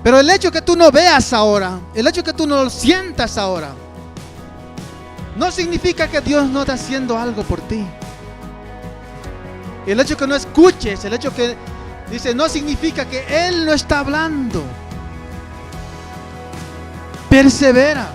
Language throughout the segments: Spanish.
Pero el hecho que tú no veas ahora, el hecho que tú no lo sientas ahora, no significa que Dios no está haciendo algo por ti. El hecho que no escuches, el hecho que dice, no significa que Él no está hablando. Persevera.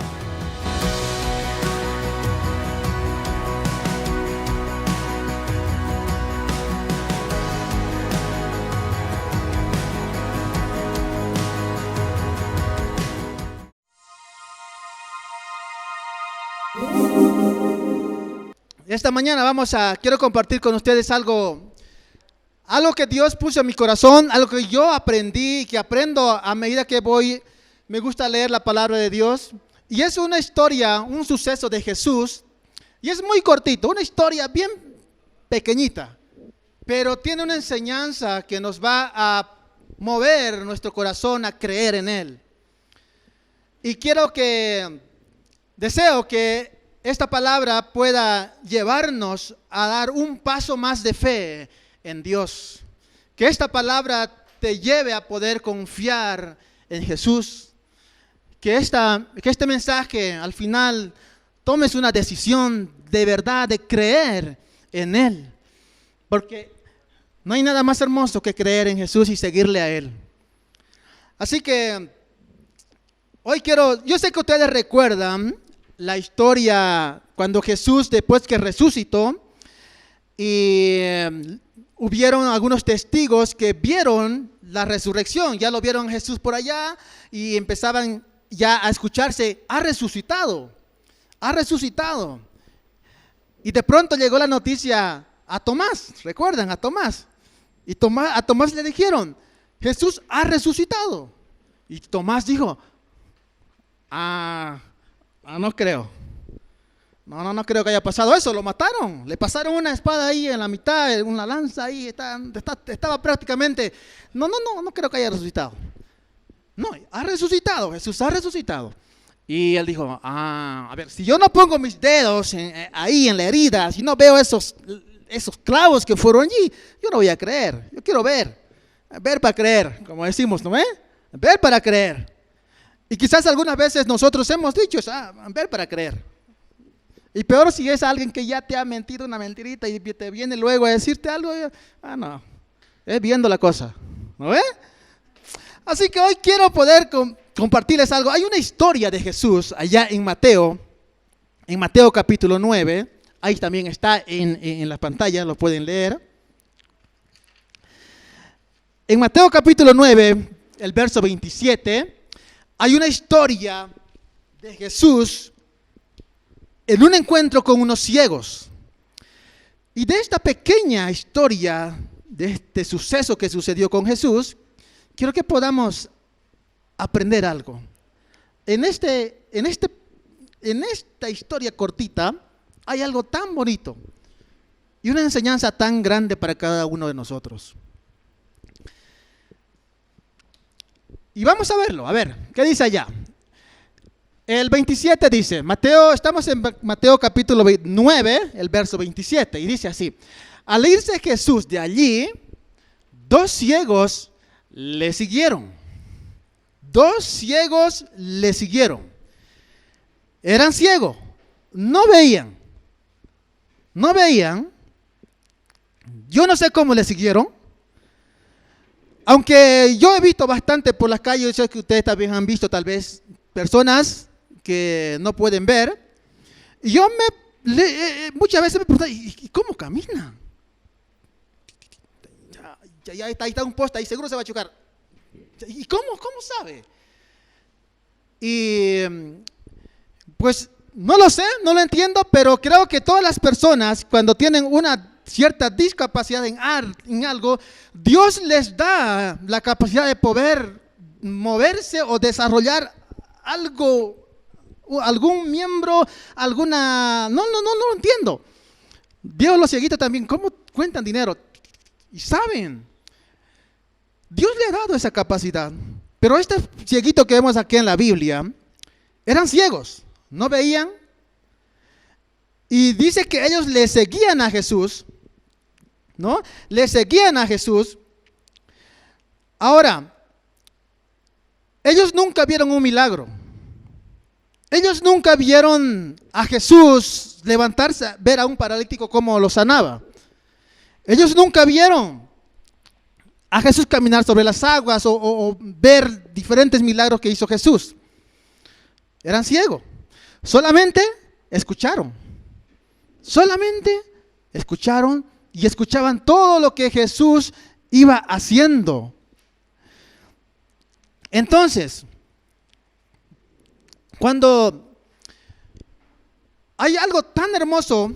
Esta mañana quiero compartir con ustedes algo que Dios puso en mi corazón, algo que yo aprendí, que aprendo a medida que me gusta leer la palabra de Dios. Y es una historia, un suceso de Jesús, y es muy cortito, una historia bien pequeñita, pero tiene una enseñanza que nos va a mover nuestro corazón a creer en Él. Y deseo que esta palabra pueda llevarnos a dar un paso más de fe en Dios. Que esta palabra te lleve a poder confiar en Jesús. Que este mensaje al final tomes una decisión de verdad de creer en Él. Porque no hay nada más hermoso que creer en Jesús y seguirle a Él. Así que yo sé que ustedes recuerdan la historia cuando Jesús, después que resucitó, y hubieron algunos testigos que vieron la resurrección, ya lo vieron Jesús por allá y empezaban ya a escucharse, ha resucitado. Y de pronto llegó la noticia a Tomás, ¿recuerdan? A Tomás. Y a Tomás le dijeron, Jesús ha resucitado. Y Tomás dijo, no creo. No creo que haya pasado eso, lo mataron. Le pasaron una espada ahí en la mitad, una lanza ahí, estaba prácticamente. No creo que haya resucitado. No, ha resucitado, Jesús ha resucitado. Y él dijo, a ver, si yo no pongo mis dedos ahí en la herida, si no veo esos clavos que fueron allí, yo no voy a creer. Yo quiero ver para creer, como decimos, ¿no? Ver para creer. Y quizás algunas veces nosotros hemos dicho, ver para creer. Y peor si es alguien que ya te ha mentido una mentirita y te viene luego a decirte algo, no, es viendo la cosa, ¿no ve? Así que hoy quiero poder compartirles algo. Hay una historia de Jesús allá en Mateo capítulo 9, ahí también está en la pantalla, lo pueden leer. En Mateo capítulo 9, el verso 27, hay una historia de Jesús en un encuentro con unos ciegos. Y de esta pequeña historia, de este suceso que sucedió con Jesús, quiero que podamos aprender algo. En esta historia cortita hay algo tan bonito y una enseñanza tan grande para cada uno de nosotros. Y vamos a verlo, a ver, ¿qué dice allá? El 27 dice, estamos en Mateo capítulo 9, el verso 27, y dice así: al irse Jesús de allí, 2 ciegos le siguieron. 2 ciegos le siguieron. Eran ciegos, no veían. Yo no sé cómo le siguieron. Aunque yo he visto bastante por las calles, yo sé que ustedes también han visto tal vez personas que no pueden ver. Y yo muchas veces me pregunto, ¿y cómo camina? Ya está un poste ahí, seguro se va a chocar. ¿Y cómo sabe? Y pues no lo sé, no lo entiendo, pero creo que todas las personas cuando tienen una cierta discapacidad en algo, Dios les da la capacidad de poder moverse o desarrollar algo, algún miembro, no lo entiendo. Veo los cieguitos también, ¿cómo cuentan dinero? Y saben, Dios le ha dado esa capacidad. Pero este cieguito que vemos aquí en la Biblia, eran ciegos, no veían. Y dice que ellos le seguían a Jesús, ¿no? Le seguían a Jesús. Ahora, Ellos nunca vieron un milagro. Ellos nunca vieron a Jesús levantarse, ver a un paralítico como lo sanaba. Ellos nunca vieron a Jesús caminar sobre las aguas o ver diferentes milagros que hizo Jesús. Eran ciegos. Solamente escucharon. Solamente escucharon y escuchaban todo lo que Jesús iba haciendo. Entonces, cuando hay algo tan hermoso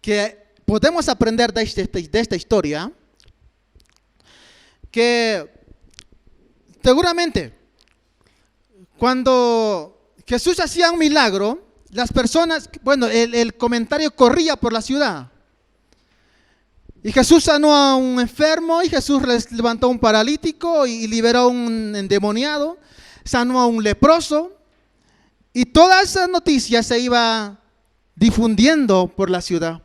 que podemos aprender de esta historia, que seguramente cuando Jesús hacía un milagro, las personas, el comentario corría por la ciudad. Y Jesús sanó a un enfermo, y Jesús levantó a un paralítico y liberó a un endemoniado, sanó a un leproso. Y toda esa noticia se iba difundiendo por la ciudad.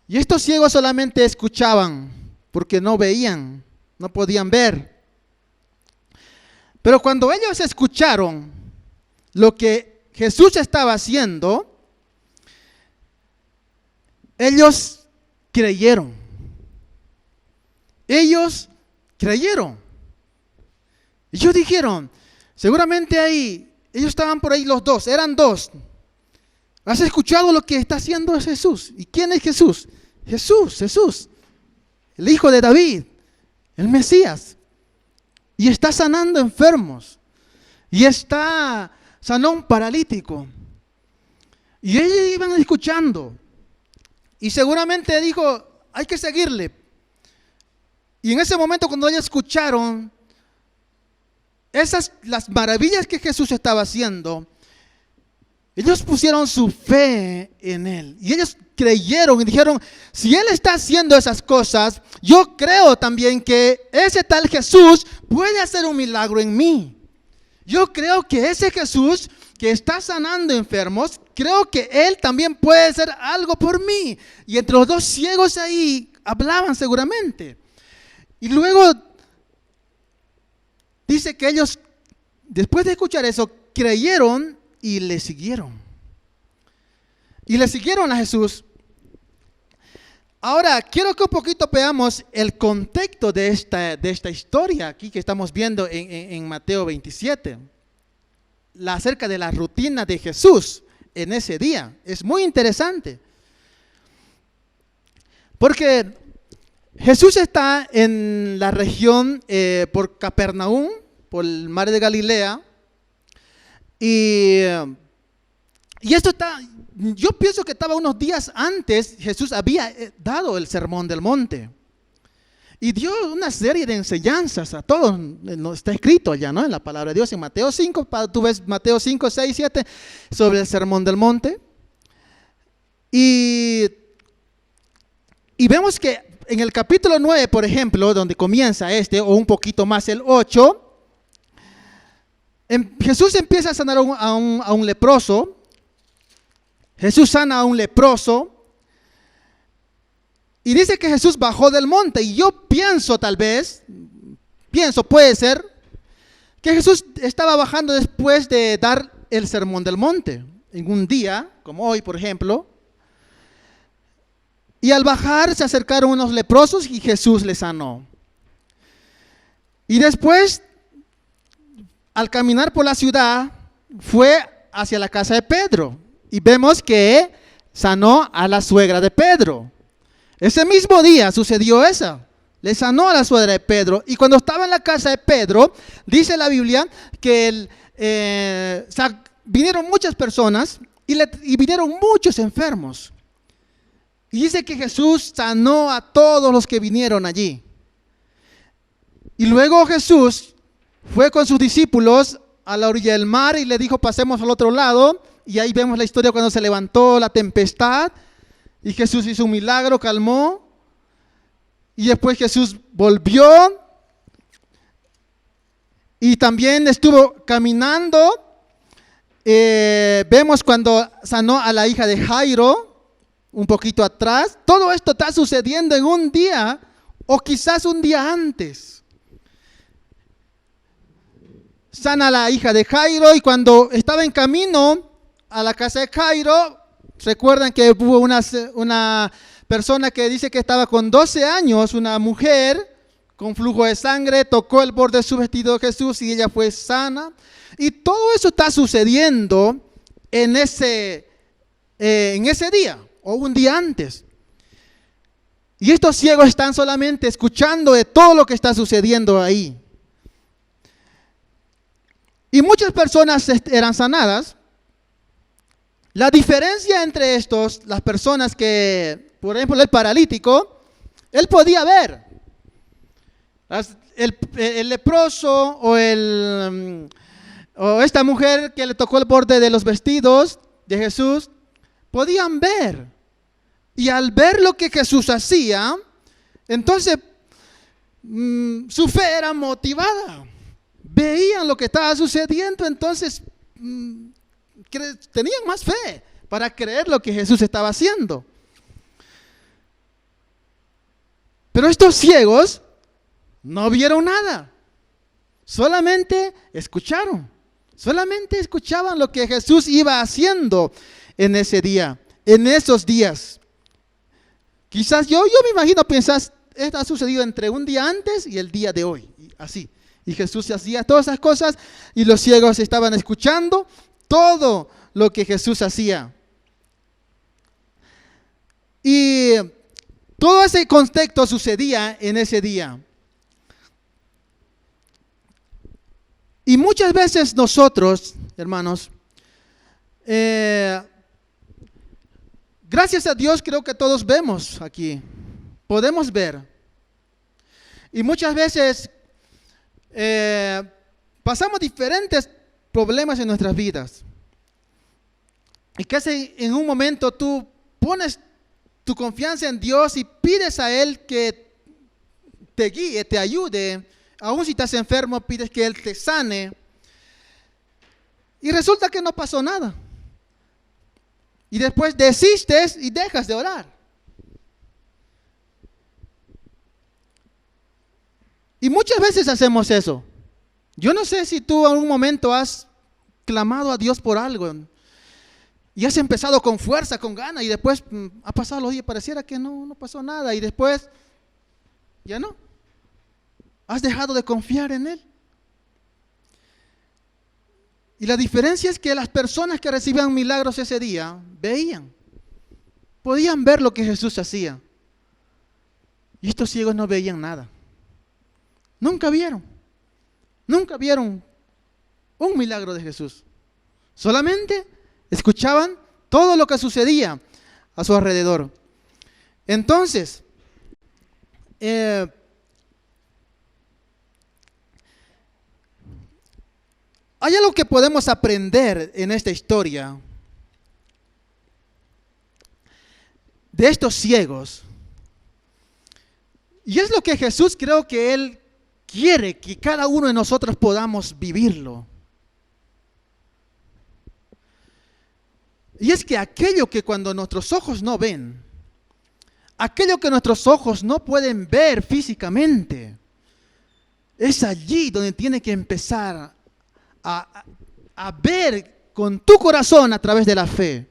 Y estos ciegos solamente escuchaban, porque no veían, no podían ver. Pero cuando ellos escucharon lo que Jesús estaba haciendo, ellos creyeron. Ellos creyeron. Ellos dijeron, seguramente ahí, ellos estaban por ahí los dos, eran dos. ¿Has escuchado lo que está haciendo Jesús? ¿Y quién es Jesús? Jesús, el hijo de David, el Mesías. Y está sanando enfermos. Y sanó un paralítico. Y ellos iban escuchando. Y seguramente dijo, hay que seguirle. Y en ese momento cuando ellos escucharon las maravillas que Jesús estaba haciendo, ellos pusieron su fe en Él. Y ellos creyeron y dijeron, si Él está haciendo esas cosas, yo creo también que ese tal Jesús puede hacer un milagro en mí. Yo creo que ese Jesús que está sanando enfermos, creo que Él también puede hacer algo por mí. Y entre los dos ciegos ahí hablaban seguramente. Y luego dice que ellos, después de escuchar eso, creyeron y le siguieron. Y le siguieron a Jesús. Ahora, quiero que un poquito veamos el contexto de esta historia aquí que estamos viendo en Mateo 27. Acerca de la rutina de Jesús en ese día. Es muy interesante. Porque Jesús está en la región por Capernaum, por el mar de Galilea. Y esto está, yo pienso que estaba unos días antes, Jesús había dado el sermón del monte. Y dio una serie de enseñanzas a todos, está escrito allá, ¿no? En la palabra de Dios, en Mateo 5, tú ves Mateo 5, 6, 7, sobre el sermón del monte. Y vemos que en el capítulo 9, por ejemplo, donde comienza o un poquito más el 8, Jesús empieza a sanar a un leproso. Jesús sana a un leproso. Y dice que Jesús bajó del monte. Y yo pienso puede ser, que Jesús estaba bajando después de dar el sermón del monte. En un día, como hoy, por ejemplo. Y al bajar se acercaron unos leprosos y Jesús les sanó. Y después, al caminar por la ciudad, fue hacia la casa de Pedro. Y vemos que sanó a la suegra de Pedro. Ese mismo día sucedió eso. Le sanó a la suegra de Pedro. Y cuando estaba en la casa de Pedro, dice la Biblia que vinieron muchas personas y vinieron muchos enfermos. Y dice que Jesús sanó a todos los que vinieron allí. Y luego Jesús fue con sus discípulos a la orilla del mar y le dijo, pasemos al otro lado. Y ahí vemos la historia cuando se levantó la tempestad. Y Jesús hizo un milagro, calmó. Y después Jesús volvió. Y también estuvo caminando. Vemos cuando sanó a la hija de Jairo. Un poquito atrás. Todo esto está sucediendo en un día. O quizás un día antes. sana a la hija de Jairo, y cuando estaba en camino a la casa de Jairo, recuerdan que hubo una persona que dice que estaba con 12 años, una mujer con flujo de sangre, tocó el borde de su vestido de Jesús y ella fue sana. Y todo eso está sucediendo en ese día o un día antes. Y estos ciegos están solamente escuchando de todo lo que está sucediendo ahí. Y muchas personas eran sanadas. La diferencia entre las personas que, por ejemplo, el paralítico, él podía ver. El leproso o esta mujer que le tocó el borde de los vestidos de Jesús, podían ver. Y al ver lo que Jesús hacía, entonces su fe era motivada. Veían lo que estaba sucediendo, entonces tenían más fe para creer lo que Jesús estaba haciendo. Pero estos ciegos no vieron nada, solamente escucharon, solamente escuchaban lo que Jesús iba haciendo en ese día, en esos días. Quizás yo me imagino, pensás, esto ha sucedido entre un día antes y el día de hoy, así. Y Jesús hacía todas esas cosas y los ciegos estaban escuchando todo lo que Jesús hacía. Y todo ese contexto sucedía en ese día. Y muchas veces nosotros, hermanos, gracias a Dios creo que todos vemos aquí, podemos ver. Y muchas veces pasamos diferentes problemas en nuestras vidas. Y casi en un momento tú pones tu confianza en Dios y pides a Él que te guíe, te ayude. Aún si estás enfermo, pides que Él te sane. Y resulta que no pasó nada. Y después desistes y dejas de orar. Y muchas veces hacemos eso. Yo no sé si tú en algún momento has clamado a Dios por algo y has empezado con fuerza, con ganas, y después ha pasado los días, pareciera que no pasó nada, y después ya no. Has dejado de confiar en Él. Y la diferencia es que las personas que recibían milagros ese día podían ver lo que Jesús hacía. Y estos ciegos no veían nada. Nunca vieron un milagro de Jesús. Solamente escuchaban todo lo que sucedía a su alrededor. Entonces, hay algo que podemos aprender en esta historia de estos ciegos. Y es lo que Jesús creo que Él quiere que cada uno de nosotros podamos vivirlo. Y es que aquello que cuando nuestros ojos no ven, aquello que nuestros ojos no pueden ver físicamente, es allí donde tiene que empezar a ver con tu corazón a través de la fe.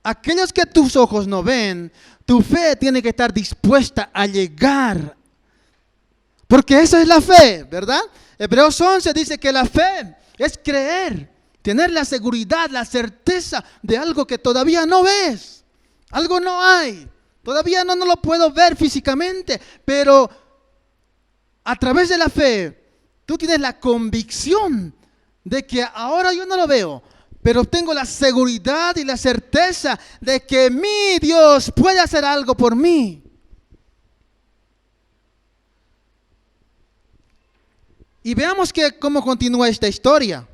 Aquellos que tus ojos no ven, tu fe tiene que estar dispuesta a llegar. Porque esa es la fe, ¿verdad? Hebreos 11 dice que la fe es creer, tener la seguridad, la certeza de algo que todavía no ves. Algo no hay. Todavía no lo puedo ver físicamente, pero a través de la fe, tú tienes la convicción de que ahora yo no lo veo, pero tengo la seguridad y la certeza de que mi Dios puede hacer algo por mí. Y veamos cómo continúa esta historia.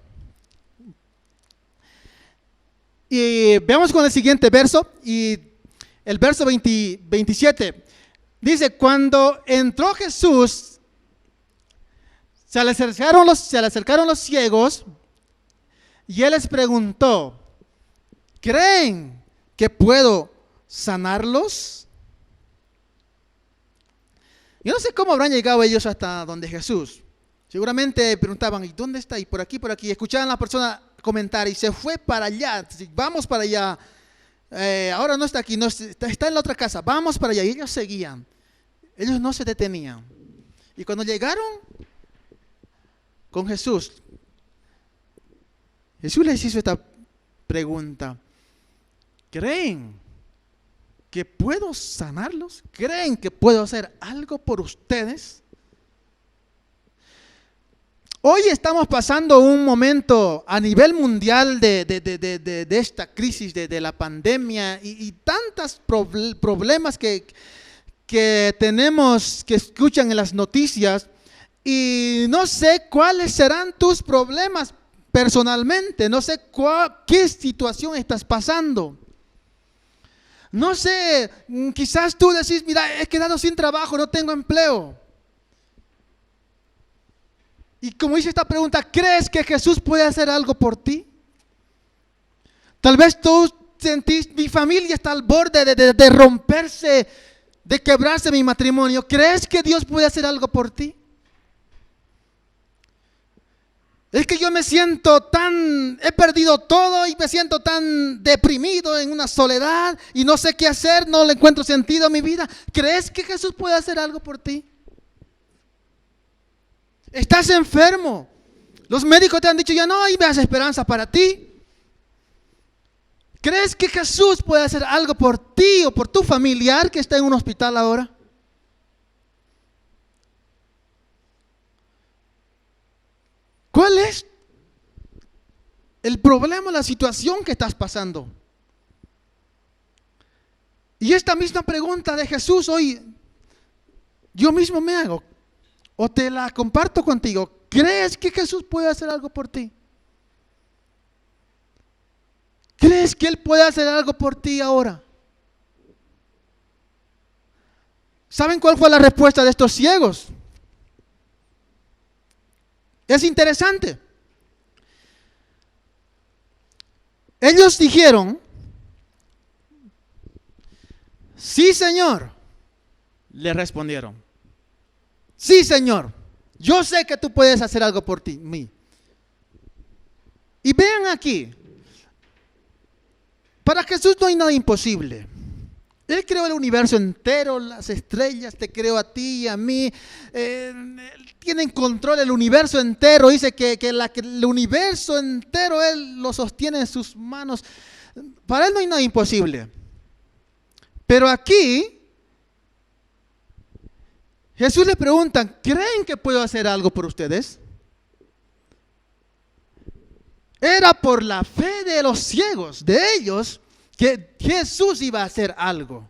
Y veamos con el siguiente verso, y el verso 27. Dice, cuando entró Jesús, se le acercaron los ciegos y Él les preguntó, ¿creen que puedo sanarlos? Yo no sé cómo habrán llegado ellos hasta donde Jesús. Seguramente preguntaban, ¿y dónde está? Y por aquí, por aquí. Escuchaban a la persona comentar y se fue para allá. Vamos para allá. Ahora no está aquí, no está en la otra casa. Vamos para allá. Y ellos seguían. Ellos no se detenían. Y cuando llegaron con Jesús, Jesús les hizo esta pregunta. ¿Creen que puedo sanarlos? ¿Creen que puedo hacer algo por ustedes? Hoy estamos pasando un momento a nivel mundial de esta crisis de la pandemia y tantos problemas que tenemos, que escuchan en las noticias, y no sé cuáles serán tus problemas personalmente, no sé qué situación estás pasando. No sé, quizás tú decís, mira, he quedado sin trabajo, no tengo empleo. Y como dice esta pregunta, ¿crees que Jesús puede hacer algo por ti? Tal vez tú sentís, mi familia está al borde de romperse, de quebrarse mi matrimonio. ¿Crees que Dios puede hacer algo por ti? Es que yo me siento he perdido todo y me siento tan deprimido en una soledad y no sé qué hacer, no le encuentro sentido a mi vida. ¿Crees que Jesús puede hacer algo por ti? Estás enfermo. Los médicos te han dicho, ya no hay más esperanza para ti. ¿Crees que Jesús puede hacer algo por ti o por tu familiar que está en un hospital ahora? ¿Cuál es el problema, la situación que estás pasando? Y esta misma pregunta de Jesús hoy, yo mismo me hago, o te la comparto contigo. ¿Crees que Jesús puede hacer algo por ti? ¿Crees que Él puede hacer algo por ti ahora? ¿Saben cuál fue la respuesta de estos ciegos? Es interesante. Ellos dijeron, sí, Señor. Le respondieron, sí, Señor, yo sé que tú puedes hacer algo por mí. Y vean aquí, para Jesús no hay nada imposible. Él creó el universo entero, las estrellas, te creó a ti y a mí. Tiene en control el universo entero. Dice que el universo entero Él lo sostiene en sus manos. Para Él no hay nada imposible. Pero aquí, Jesús le pregunta, ¿creen que puedo hacer algo por ustedes? Era por la fe de los ciegos, de ellos, que Jesús iba a hacer algo.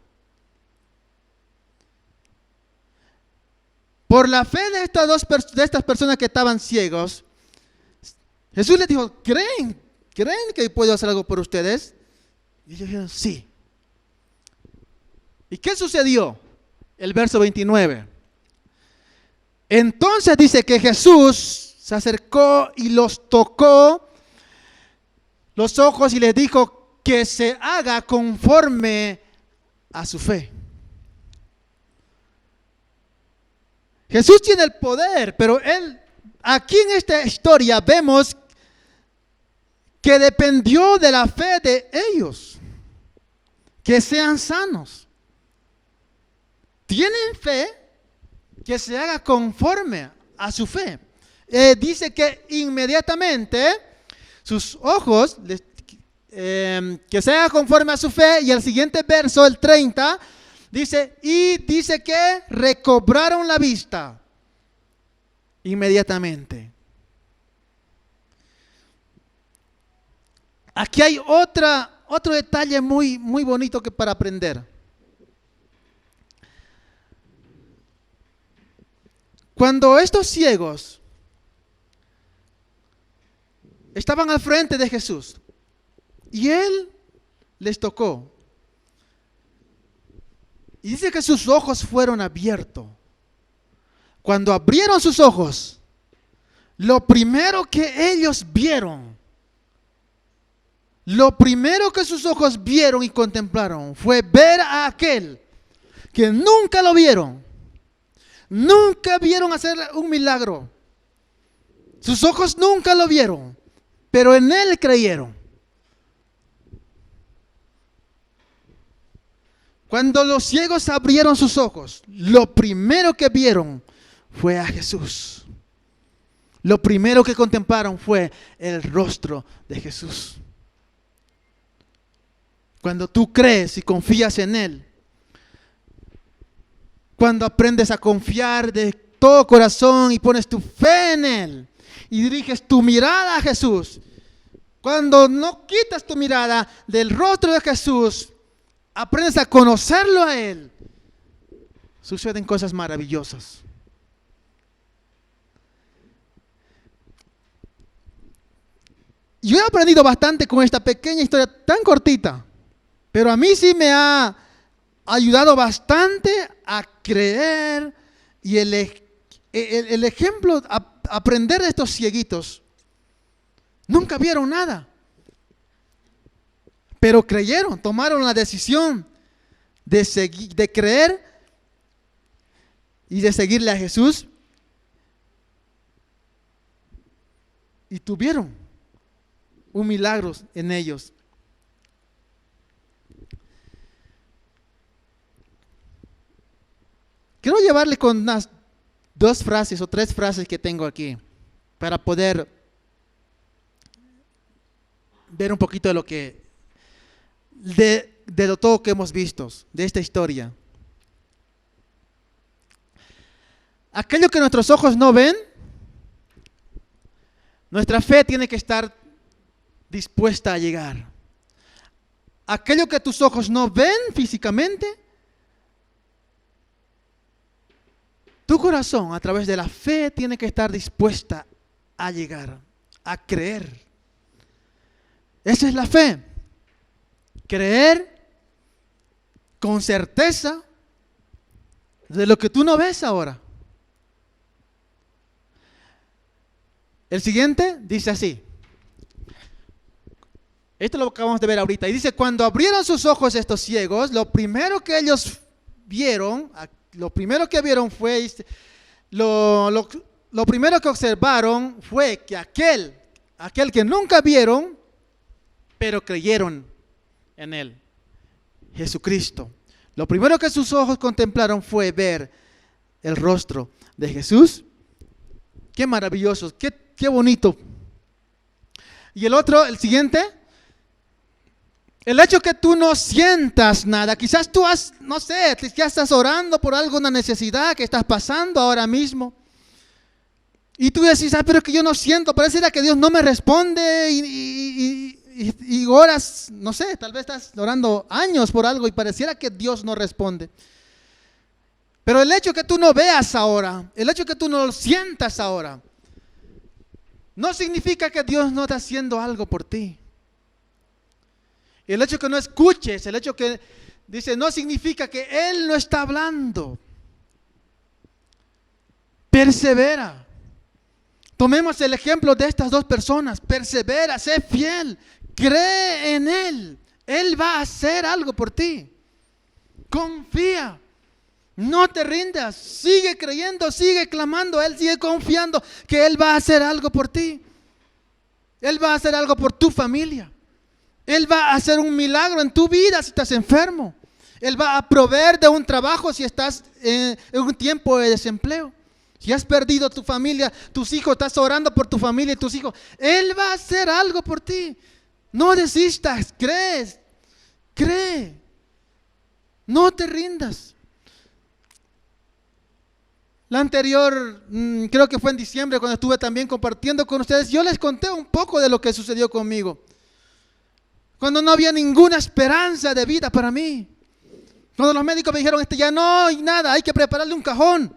Por la fe de estas personas que estaban ciegos, Jesús les dijo, ¿creen que puedo hacer algo por ustedes? Y ellos dijeron, sí. ¿Y qué sucedió? El verso 29. Entonces dice que Jesús se acercó y los tocó los ojos y les dijo que se haga conforme a su fe. Jesús tiene el poder, pero Él, aquí en esta historia vemos que dependió de la fe de ellos, que sean sanos. Tienen fe, que se haga conforme a su fe. Dice que inmediatamente sus ojos, que se haga conforme a su fe, y el siguiente verso, el 30, dice que recobraron la vista inmediatamente. Aquí hay otro detalle muy, muy bonito que para aprender. Cuando estos ciegos estaban al frente de Jesús y Él les tocó, y dice que sus ojos fueron abiertos. Cuando abrieron sus ojos, lo primero que ellos vieron, lo primero que sus ojos vieron y contemplaron fue ver a aquel que nunca lo vieron, nunca vieron hacer un milagro, Sus ojos nunca lo vieron, pero en Él creyeron. Cuando los ciegos abrieron sus ojos, lo primero que vieron fue a Jesús. Lo primero que contemplaron fue el rostro de Jesús. Cuando tú crees y confías en Él, cuando aprendes a confiar de todo corazón y pones tu fe en Él y diriges tu mirada a Jesús, cuando no quitas tu mirada del rostro de Jesús, aprendes a conocerlo a Él, suceden cosas maravillosas. Yo he aprendido bastante con esta pequeña historia tan cortita, pero a mí sí me ha ayudado bastante a creer y el ejemplo, aprender de estos cieguitos. Nunca vieron nada, pero creyeron, tomaron la decisión de creer y de seguirle a Jesús y tuvieron un milagro en ellos. Quiero llevarle con unas 2 frases o 3 frases que tengo aquí para poder ver un poquito de lo que de lo todo que hemos visto de esta historia. Aquello que nuestros ojos no ven, nuestra fe tiene que estar dispuesta a llegar. Aquello que tus ojos no ven físicamente, tu corazón a través de la fe tiene que estar dispuesta a llegar, a creer. Esa es la fe. Creer con certeza de lo que tú no ves ahora. El siguiente dice así. Esto lo acabamos de ver ahorita. Y dice, cuando abrieron sus ojos estos ciegos, lo primero que ellos vieron, fue, lo primero que observaron fue que aquel que nunca vieron, pero creyeron en Él, Jesucristo. Lo primero que sus ojos contemplaron fue ver el rostro de Jesús. Qué maravilloso, qué bonito. Y el siguiente, el hecho que tú no sientas nada, quizás tú ya estás orando por alguna necesidad que estás pasando ahora mismo. Y tú decís, pero es que yo no siento, pareciera que Dios no me responde y oras, no sé, tal vez estás orando años por algo y pareciera que Dios no responde. Pero el hecho que tú no veas ahora, el hecho que tú no lo sientas ahora, no significa que Dios no está haciendo algo por ti. El hecho que no escuches, el hecho que dice, no significa que Él no está hablando. Persevera. Tomemos el ejemplo de estas 2 personas. Persevera, sé fiel, cree en Él. Él va a hacer algo por ti. Confía. No te rindas. Sigue creyendo, sigue clamando. Él sigue confiando que Él va a hacer algo por ti. Él va a hacer algo por tu familia. Él va a hacer un milagro en tu vida si estás enfermo. Él va a proveer de un trabajo si estás en un tiempo de desempleo. Si has perdido tu familia, tus hijos, estás orando por tu familia y tus hijos. Él va a hacer algo por ti. No desistas, cree. No te rindas. La anterior, creo que fue en diciembre cuando estuve también compartiendo con ustedes, yo les conté un poco de lo que sucedió conmigo. Cuando no había ninguna esperanza de vida para mí. Cuando los médicos me dijeron, ya no hay nada, hay que prepararle un cajón.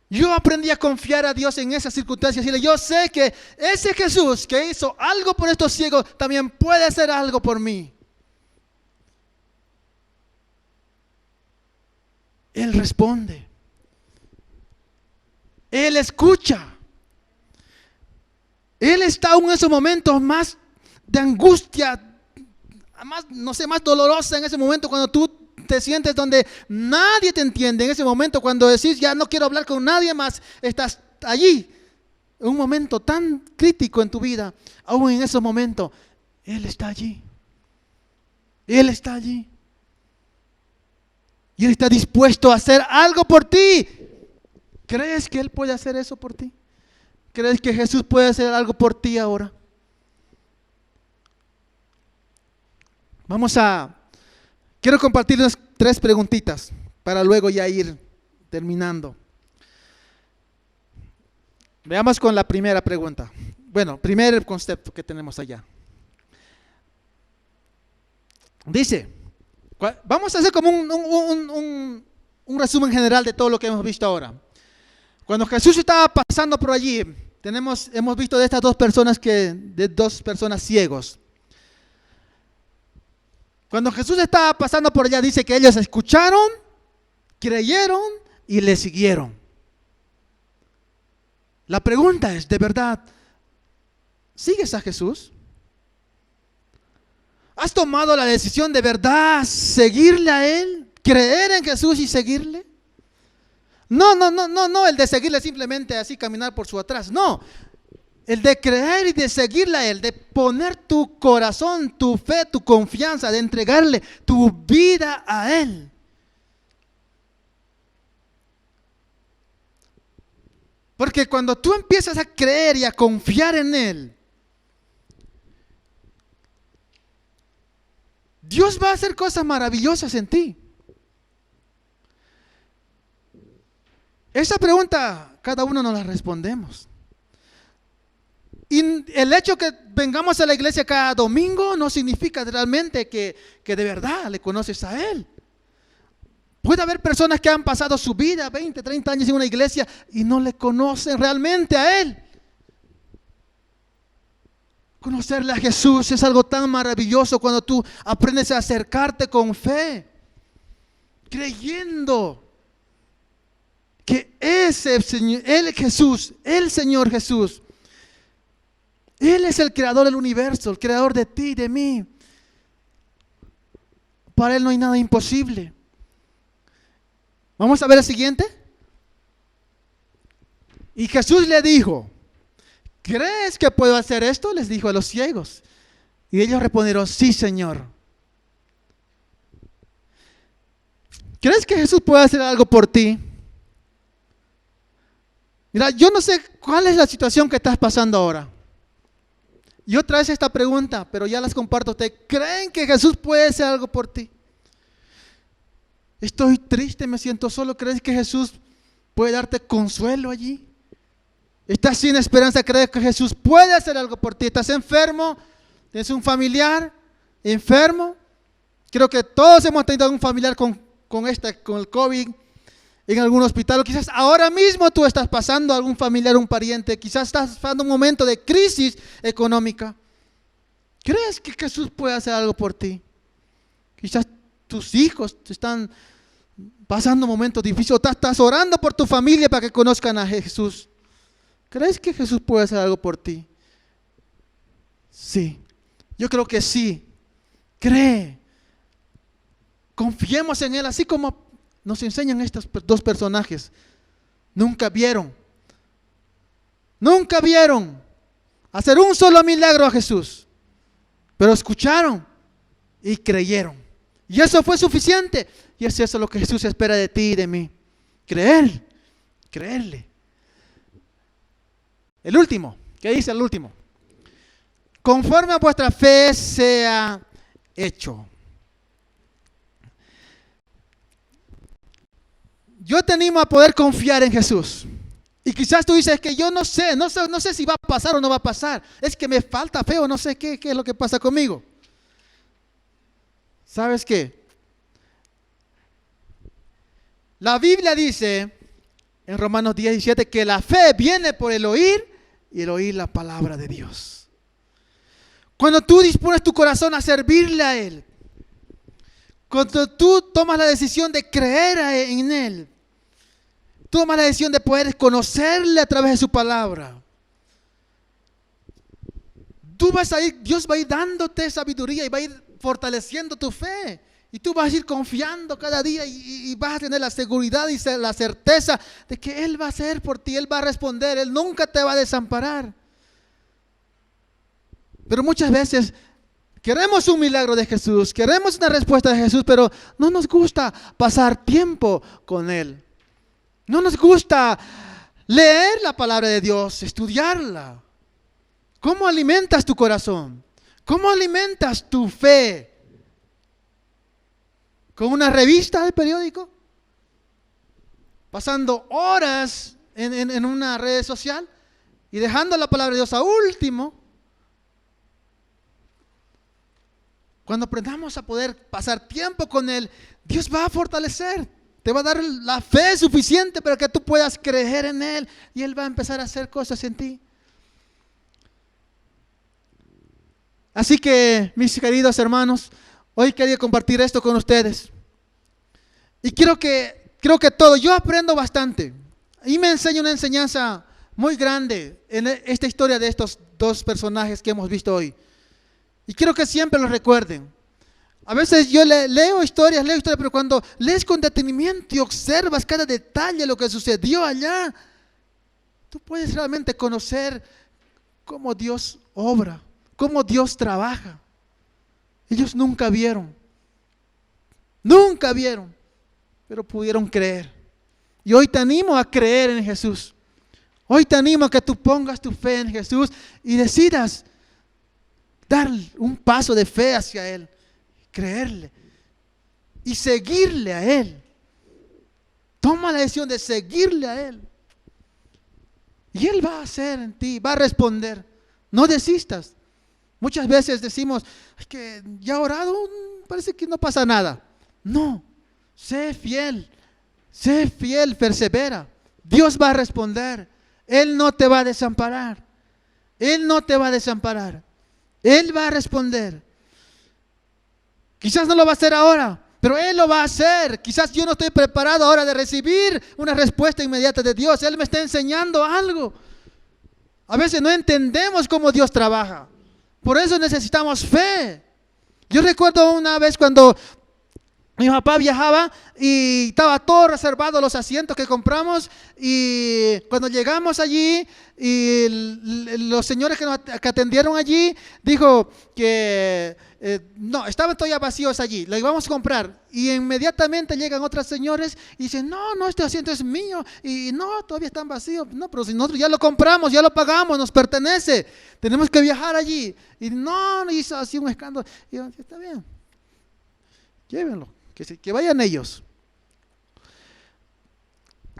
Yo aprendí a confiar a Dios en esas circunstancias y decirle, yo sé que ese Jesús que hizo algo por estos ciegos, también puede hacer algo por mí. Él responde. Él escucha. Él está aún en esos momentos más de angustia, más dolorosa en ese momento cuando tú te sientes donde nadie te entiende. En ese momento cuando decís, ya no quiero hablar con nadie más, estás allí, en un momento tan crítico en tu vida, aún en esos momentos, Él está allí. Él está allí. Y Él está dispuesto a hacer algo por ti. ¿Crees que Él puede hacer eso por ti? ¿Crees que Jesús puede hacer algo por ti ahora? Quiero compartirles 3 preguntitas para luego ya ir terminando. Veamos con la primera pregunta. Bueno, primer concepto que tenemos allá. Dice, vamos a hacer como un resumen general de todo lo que hemos visto ahora. Cuando Jesús estaba pasando por allí, hemos visto de estas 2 personas de 2 personas ciegos. Cuando Jesús estaba pasando por allá, dice que ellos escucharon, creyeron y le siguieron. La pregunta es, ¿de verdad sigues a Jesús? ¿Has tomado la decisión de verdad seguirle a Él? ¿Creer en Jesús y seguirle? No, el de seguirle simplemente así caminar por su atrás. No, el de creer y de seguirle a Él, de poner tu corazón, tu fe, tu confianza, de entregarle tu vida a Él. Porque cuando tú empiezas a creer y a confiar en Él, Dios va a hacer cosas maravillosas en ti. Esa pregunta cada uno nos la respondemos. Y el hecho que vengamos a la iglesia cada domingo no significa realmente que de verdad le conoces a Él. Puede haber personas que han pasado su vida, 20, 30 años en una iglesia y no le conocen realmente a Él. Conocerle a Jesús es algo tan maravilloso cuando tú aprendes a acercarte con fe, creyendo que ese Señor, el Señor Jesús, Él es el creador del universo, el creador de ti y de mí. Para Él no hay nada imposible. Vamos a ver el siguiente. Y Jesús le dijo, ¿crees que puedo hacer esto? Les dijo a los ciegos. Y ellos respondieron, sí, Señor. ¿Crees que Jesús puede hacer algo por ti? Mira, yo no sé cuál es la situación que estás pasando ahora. Yo traigo esta pregunta, pero ya las comparto a ustedes. ¿Creen que Jesús puede hacer algo por ti? Estoy triste, me siento solo. ¿Crees que Jesús puede darte consuelo allí? ¿Estás sin esperanza? ¿Crees que Jesús puede hacer algo por ti? ¿Estás enfermo? ¿Tienes un familiar enfermo? Creo que todos hemos tenido un familiar con el COVID en algún hospital. O quizás ahora mismo tú estás pasando algún familiar, un pariente. Quizás estás pasando un momento de crisis económica. ¿Crees que Jesús puede hacer algo por ti? Quizás tus hijos están pasando momentos difíciles. O estás orando por tu familia para que conozcan a Jesús. ¿Crees que Jesús puede hacer algo por ti? Sí, yo creo que sí. Cree. Confiemos en Él, así como nos enseñan estos 2 personajes. Nunca vieron hacer un solo milagro a Jesús, pero escucharon y creyeron. Y eso fue suficiente. Y es eso lo que Jesús espera de ti y de mí. Creerle. El último, ¿qué dice el último? Conforme a vuestra fe sea hecho. Yo te animo a poder confiar en Jesús. Y quizás tú dices que yo no sé si va a pasar o no va a pasar. Es que me falta fe o no sé qué es lo que pasa conmigo. ¿Sabes qué? La Biblia dice en Romanos 17 que la fe viene por el oír y el oír la palabra de Dios. Cuando tú dispones tu corazón a servirle a Él, cuando tú tomas la decisión de creer en Él, tomas la decisión de poder conocerle a través de su palabra, Dios va a ir dándote sabiduría y va a ir fortaleciendo tu fe Y tú vas a ir confiando cada día y vas a tener la seguridad y la certeza de que Él va a hacer por ti, Él va a responder, Él nunca te va a desamparar. Pero muchas veces queremos un milagro de Jesús, queremos una respuesta de Jesús, pero no nos gusta pasar tiempo con Él. No nos gusta leer la palabra de Dios, estudiarla. ¿Cómo alimentas tu corazón? ¿Cómo alimentas tu fe? ¿Con una revista de periódico? ¿Pasando horas en una red social y dejando la palabra de Dios a último? Cuando aprendamos a poder pasar tiempo con Él, Dios va a fortalecer, te va a dar la fe suficiente para que tú puedas creer en Él y Él va a empezar a hacer cosas en ti. Así que, mis queridos hermanos, hoy quería compartir esto con ustedes. Y creo que yo aprendo bastante. Y me enseña una enseñanza muy grande en esta historia de estos dos personajes que hemos visto hoy. Y quiero que siempre lo recuerden. A veces yo leo historias, pero cuando lees con detenimiento y observas cada detalle de lo que sucedió allá, tú puedes realmente conocer cómo Dios obra, cómo Dios trabaja. Ellos nunca vieron, pero pudieron creer. Y hoy te animo a creer en Jesús. Hoy te animo a que tú pongas tu fe en Jesús y decidas dar un paso de fe hacia Él, creerle y seguirle a Él. Toma la decisión de seguirle a Él. Y Él va a hacer en ti, va a responder. No desistas. Muchas veces decimos, es que ya he orado, parece que no pasa nada. No, sé fiel, persevera. Dios va a responder. Él no te va a desamparar. Él no te va a desamparar. Él va a responder. Quizás no lo va a hacer ahora, pero Él lo va a hacer. Quizás yo no estoy preparado ahora de recibir una respuesta inmediata de Dios. Él me está enseñando algo. A veces no entendemos cómo Dios trabaja. Por eso necesitamos fe. Yo recuerdo una vez cuando mi papá viajaba y estaba todo reservado los asientos que compramos, y cuando llegamos allí y los señores que atendieron allí dijo que no, estaban todavía vacíos allí, lo íbamos a comprar, y inmediatamente llegan otros señores y dicen, no, este asiento es mío, y no, todavía están vacíos. No, pero si nosotros ya lo compramos, ya lo pagamos, nos pertenece, tenemos que viajar allí. Y no, hizo así un escándalo. Y yo, está bien, llévenlo, que vayan ellos.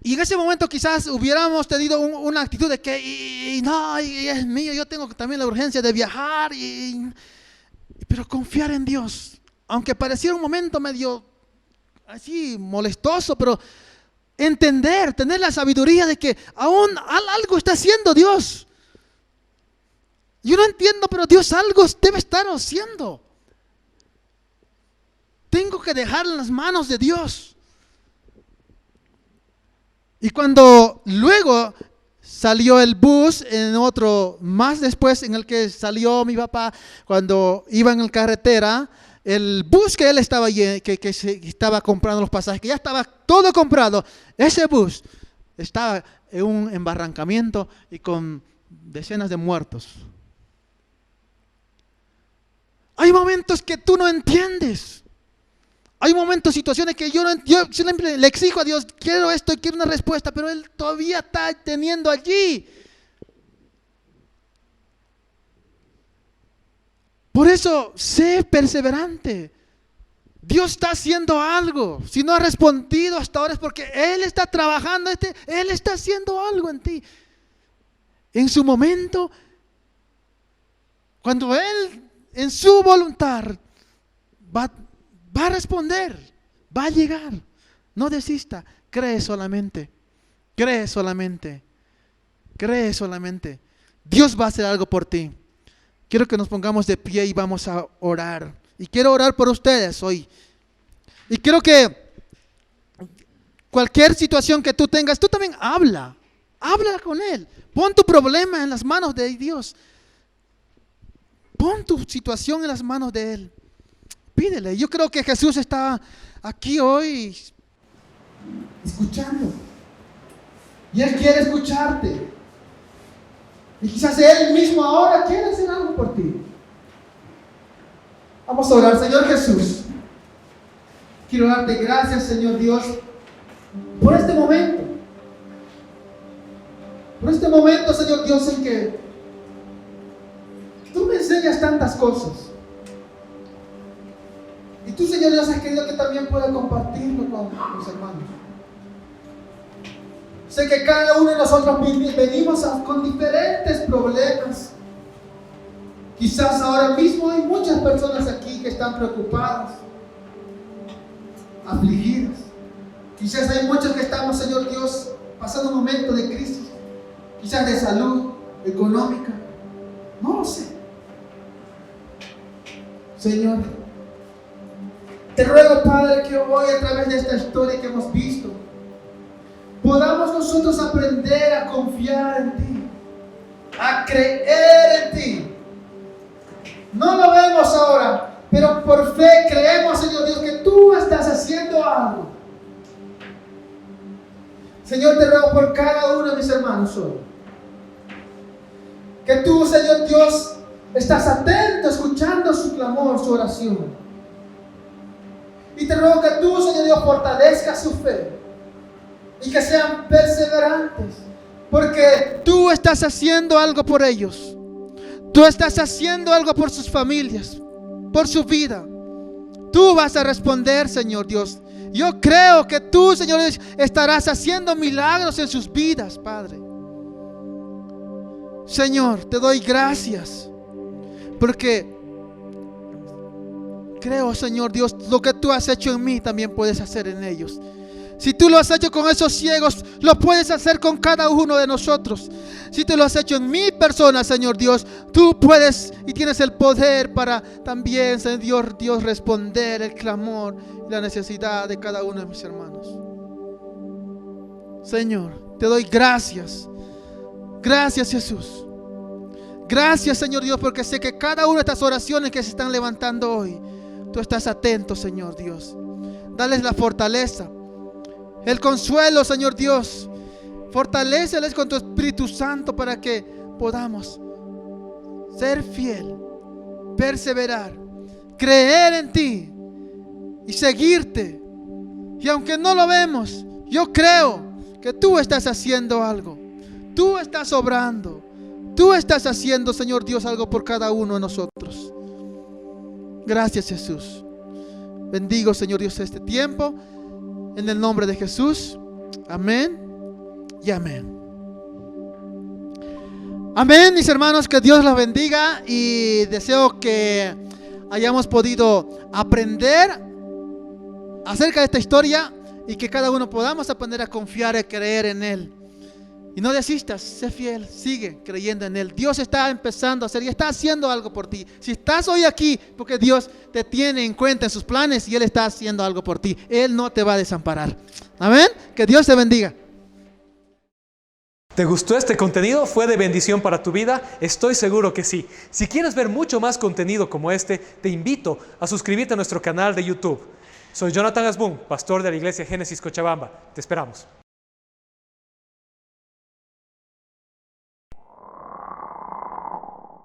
Y en ese momento quizás hubiéramos tenido una actitud de que no, es mío, yo tengo también la urgencia de viajar, pero confiar en Dios, aunque pareciera un momento medio así molestoso, pero entender, tener la sabiduría de que aún algo está haciendo Dios. Yo no entiendo, pero Dios algo debe estar haciendo. Tengo que dejar en las manos de Dios. Y cuando luego salió el bus, en otro, más después en el que salió mi papá, cuando iba en la carretera, el bus que él estaba estaba comprando los pasajes, que ya estaba todo comprado, ese bus estaba en un embarrancamiento y con decenas de muertos. Hay momentos que tú no entiendes. Hay momentos, situaciones que yo siempre le exijo a Dios, quiero esto, quiero una respuesta, pero Él todavía está teniendo allí. Por eso, sé perseverante. Dios está haciendo algo. Si no ha respondido hasta ahora es porque Él está trabajando, Él está haciendo algo en ti. En su momento, cuando Él, en su voluntad, va a responder, va a llegar. No desista, cree solamente, cree solamente, cree solamente. Dios va a hacer algo por ti. Quiero que nos pongamos de pie y vamos a orar. Y quiero orar por ustedes hoy. Y quiero que cualquier situación que tú tengas, tú también habla con Él. Pon tu problema en las manos de Dios. Pon tu situación en las manos de Él. Pídele. Yo creo que Jesús está aquí hoy escuchando. Y Él quiere escucharte. Y quizás Él mismo ahora quiere hacer algo por ti. Vamos a orar. Señor Jesús, quiero darte gracias, Señor Dios, por este momento. Por este momento, Señor Dios, en que tú me enseñas tantas cosas. Y tú, Señor Dios, has querido que también pueda compartirlo con mis hermanos. Sé que cada uno de nosotros venimos con diferentes problemas. Quizás ahora mismo hay muchas personas aquí que están preocupadas, afligidas. Quizás hay muchos que estamos, Señor Dios, pasando un momento de crisis. Quizás de salud, económica. No lo sé. Señor, te ruego, Padre, que hoy a través de esta historia que hemos visto, podamos nosotros aprender a confiar en ti, a creer en ti. No lo vemos ahora, pero por fe creemos, Señor Dios, que tú estás haciendo algo. Señor, te ruego por cada uno de mis hermanos hoy, que tú, Señor Dios, estás atento, escuchando su clamor, su oración. Y te ruego que tú, Señor Dios, fortalezcas su fe y que sean perseverantes, porque tú estás haciendo algo por ellos. Tú estás haciendo algo por sus familias, por su vida. Tú vas a responder, Señor Dios. Yo creo que tú, Señor Dios, estarás haciendo milagros en sus vidas, Padre. Señor, te doy gracias, porque creo, Señor Dios, lo que tú has hecho en mí también puedes hacer en ellos. Si tú lo has hecho con esos ciegos, lo puedes hacer con cada uno de nosotros. Si tú lo has hecho en mi persona, Señor Dios, tú puedes y tienes el poder para también, Señor Dios, responder el clamor y la necesidad de cada uno de mis hermanos. Señor, te doy gracias. Gracias, Jesús. Gracias, Señor Dios, porque sé que cada una de estas oraciones que se están levantando hoy, tú estás atento, Señor Dios. Dales la fortaleza, el consuelo, Señor Dios. Fortaléceles con tu Espíritu Santo para que podamos ser fiel, perseverar, creer en ti y seguirte. Y aunque no lo vemos, yo creo que tú estás haciendo algo. Tú estás obrando. Tú estás haciendo, Señor Dios, algo por cada uno de nosotros. Gracias, Jesús. Bendigo, Señor Dios, este tiempo. En el nombre de Jesús. Amén y amén. Amén, mis hermanos, que Dios los bendiga. Y deseo que hayamos podido aprender acerca de esta historia y que cada uno podamos aprender a confiar y creer en Él. Y no desistas, sé fiel, sigue creyendo en Él. Dios está empezando a hacer y está haciendo algo por ti. Si estás hoy aquí, porque Dios te tiene en cuenta en sus planes y Él está haciendo algo por ti. Él no te va a desamparar. Amén. Que Dios te bendiga. ¿Te gustó este contenido? ¿Fue de bendición para tu vida? Estoy seguro que sí. Si quieres ver mucho más contenido como este, te invito a suscribirte a nuestro canal de YouTube. Soy Jonathan Asbun, pastor de la Iglesia Génesis Cochabamba. Te esperamos.